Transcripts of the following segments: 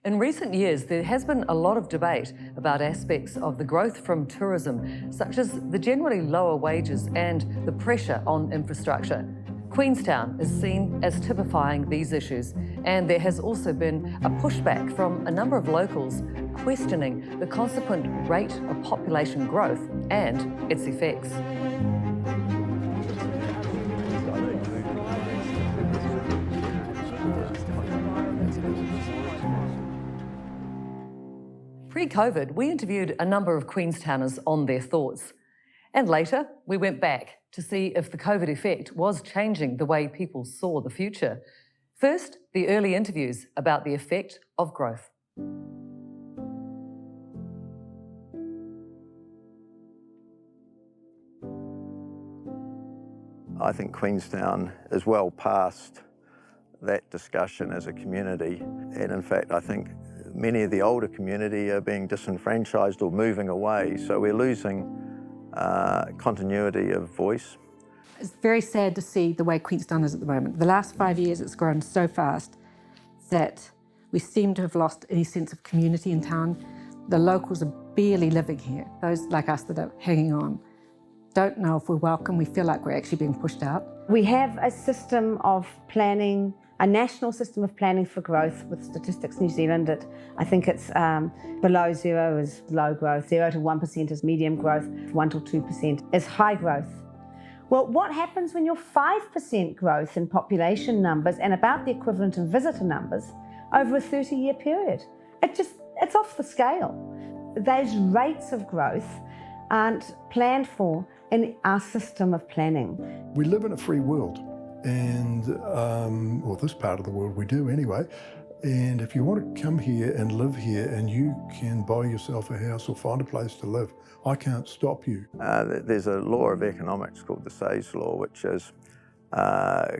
In recent years, there has been a lot of debate about aspects of the growth from tourism, such as the generally lower wages and the pressure on infrastructure. Queenstown is seen as typifying these issues, and there has also been a pushback from a number of locals questioning the consequent rate of population growth and its effects. Pre-COVID, we interviewed a number of Queenstowners on their thoughts. And later, we went back to see if the COVID effect was changing the way people saw the future. First, the early interviews about the effect of growth. I think Queenstown is well past that discussion as a community. And in fact, I think many of the older community are being disenfranchised or moving away. So we're losing continuity of voice. It's very sad to see the way Queenstown is at the moment. The last 5 years it's grown so fast that we seem to have lost any sense of community in town. The locals are barely living here. Those like us that are hanging on don't know if we're welcome. We feel like we're actually being pushed out. We have a system of planning, a national system of planning for growth with Statistics New Zealand. I think it's below 0 is low growth, 0 to 1% is medium growth, 1 to 2% is high growth. Well, what happens when you're 5% growth in population numbers and about the equivalent in visitor numbers over a 30-year period? It's off the scale. Those rates of growth aren't planned for in our system of planning. We live in a free world, and well, this part of the world we do anyway. And if you want to come here and live here and you can buy yourself a house or find a place to live, I can't stop you. There's a law of economics called the Say's law, which is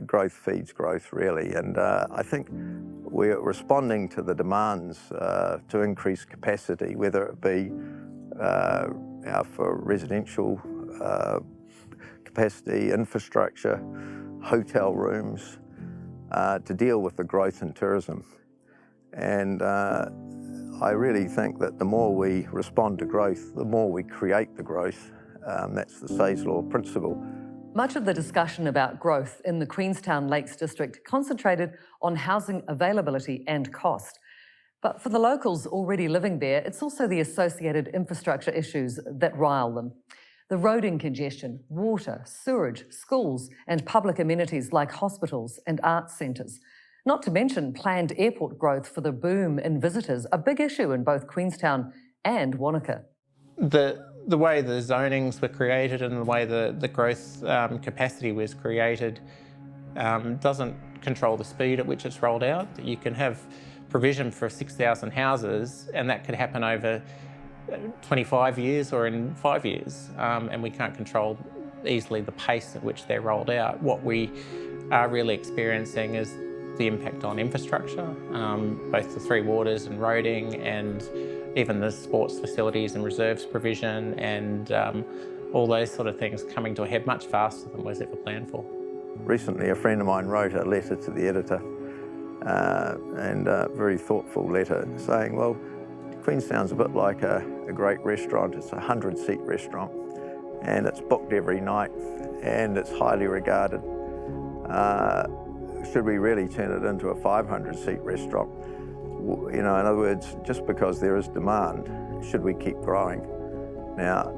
growth feeds growth, really. And I think we're responding to the demands to increase capacity, whether it be for residential capacity, infrastructure, hotel rooms, to deal with the growth in tourism. And I really think that the more we respond to growth, the more we create the growth. That's the Say's Law principle. Much of the discussion about growth in the Queenstown Lakes District concentrated on housing availability and cost. But for the locals already living there, it's also the associated infrastructure issues that rile them. The roading congestion, water, sewerage, schools, and public amenities like hospitals and arts centres. Not to mention planned airport growth for the boom in visitors, a big issue in both Queenstown and Wanaka. The way the zonings were created and the way the growth capacity was created doesn't control the speed at which it's rolled out. You can have provision for 6,000 houses and that could happen over 25 years or in 5 years, and we can't control easily the pace at which they're rolled out. What we are really experiencing is the impact on infrastructure, both the three waters and roading and even the sports facilities and reserves provision and all those sort of things coming to a head much faster than was ever planned for. Recently, a friend of mine wrote a letter to the editor, and a very thoughtful letter saying, well, Queenstown's a bit like a great restaurant. It's a 100-seat restaurant and it's booked every night and it's highly regarded. Should we really turn it into a 500-seat restaurant? You know, in other words, just because there is demand, should we keep growing? Now,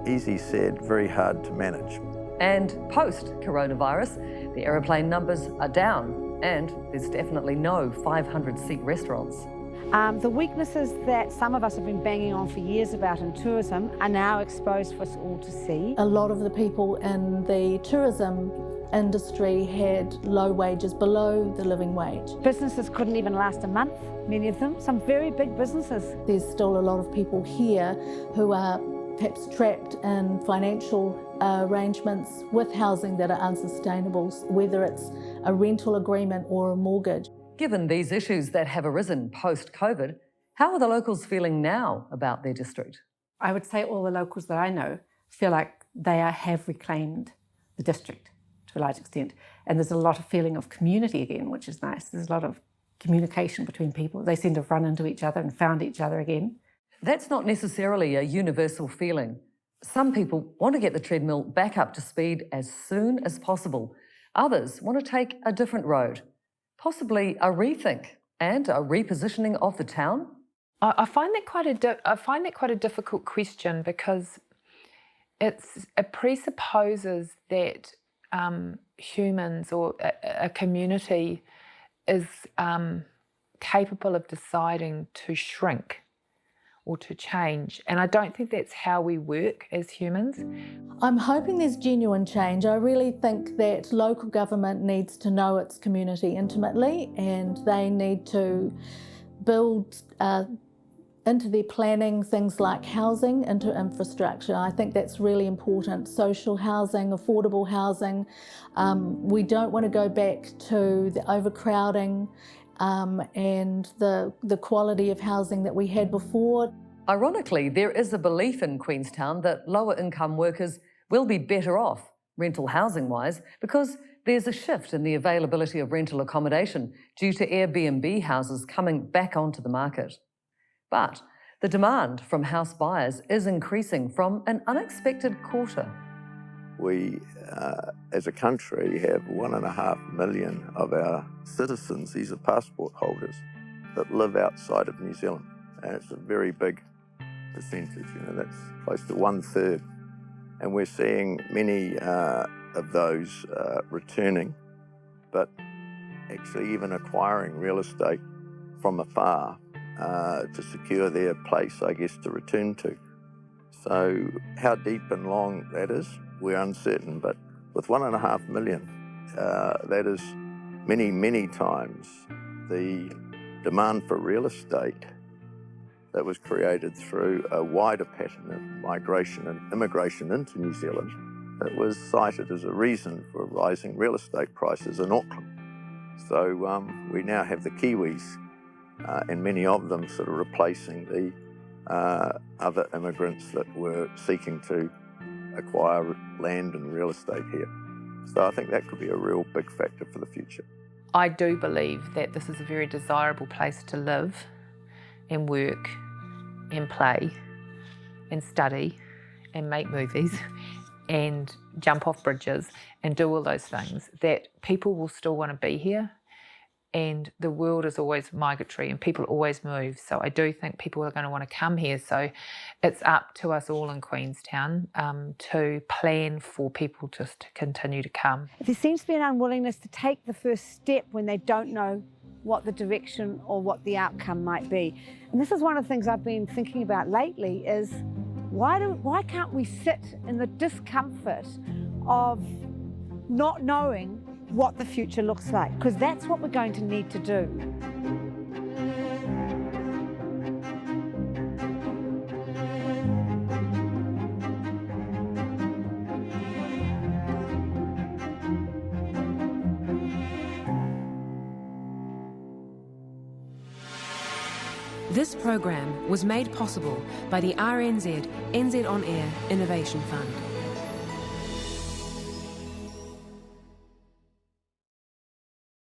easy said, very hard to manage. And post-coronavirus, the aeroplane numbers are down and there's definitely no 500-seat restaurants. The weaknesses that some of us have been banging on for years about in tourism are now exposed for us all to see. A lot of the people in the tourism industry had low wages, below the living wage. Businesses couldn't even last a month, many of them, some very big businesses. There's still a lot of people here who are perhaps trapped in financial arrangements with housing that are unsustainable, whether it's a rental agreement or a mortgage. Given these issues that have arisen post-COVID, how are the locals feeling now about their district? I would say all the locals that I know feel like they have reclaimed the district to a large extent. And there's a lot of feeling of community again, which is nice. There's a lot of communication between people. They seem to have run into each other and found each other again. That's not necessarily a universal feeling. Some people want to get the treadmill back up to speed as soon as possible. Others want to take a different road, possibly a rethink and a repositioning of the town. I find that quite a difficult question, because it presupposes that humans or a community is capable of deciding to shrink or to change. And I don't think that's how we work as humans. I'm hoping there's genuine change. I really think that local government needs to know its community intimately, and they need to build into their planning things like housing, into infrastructure. I think that's really important. Social housing, affordable housing. We don't want to go back to the overcrowding and the quality of housing that we had before. Ironically, there is a belief in Queenstown that lower income workers will be better off, rental housing-wise, because there's a shift in the availability of rental accommodation due to Airbnb houses coming back onto the market. But the demand from house buyers is increasing from an unexpected quarter. We, as a country, have 1.5 million of our citizens, these are passport holders, that live outside of New Zealand. And it's a very big percentage, that's close to 1/3. And we're seeing many of those returning, but actually even acquiring real estate from afar to secure their place, I guess, to return to. So how deep and long that is, we're uncertain, but with 1.5 million, that is many, many times the demand for real estate that was created through a wider pattern of migration and immigration into New Zealand that was cited as a reason for rising real estate prices in Auckland. So we now have the Kiwis and many of them sort of replacing the other immigrants that were seeking to acquire land and real estate here. So I think that could be a real big factor for the future. I do believe that this is a very desirable place to live and work and play and study and make movies and jump off bridges and do all those things, that people will still want to be here. And the world is always migratory and people always move. So I do think people are going to want to come here. So it's up to us all in Queenstown to plan for people just to continue to come. There seems to be an unwillingness to take the first step when they don't know what the direction or what the outcome might be. And this is one of the things I've been thinking about lately is why can't we sit in the discomfort of not knowing what the future looks like? Because that's what we're going to need to do. This program was made possible by the RNZ NZ On Air Innovation Fund.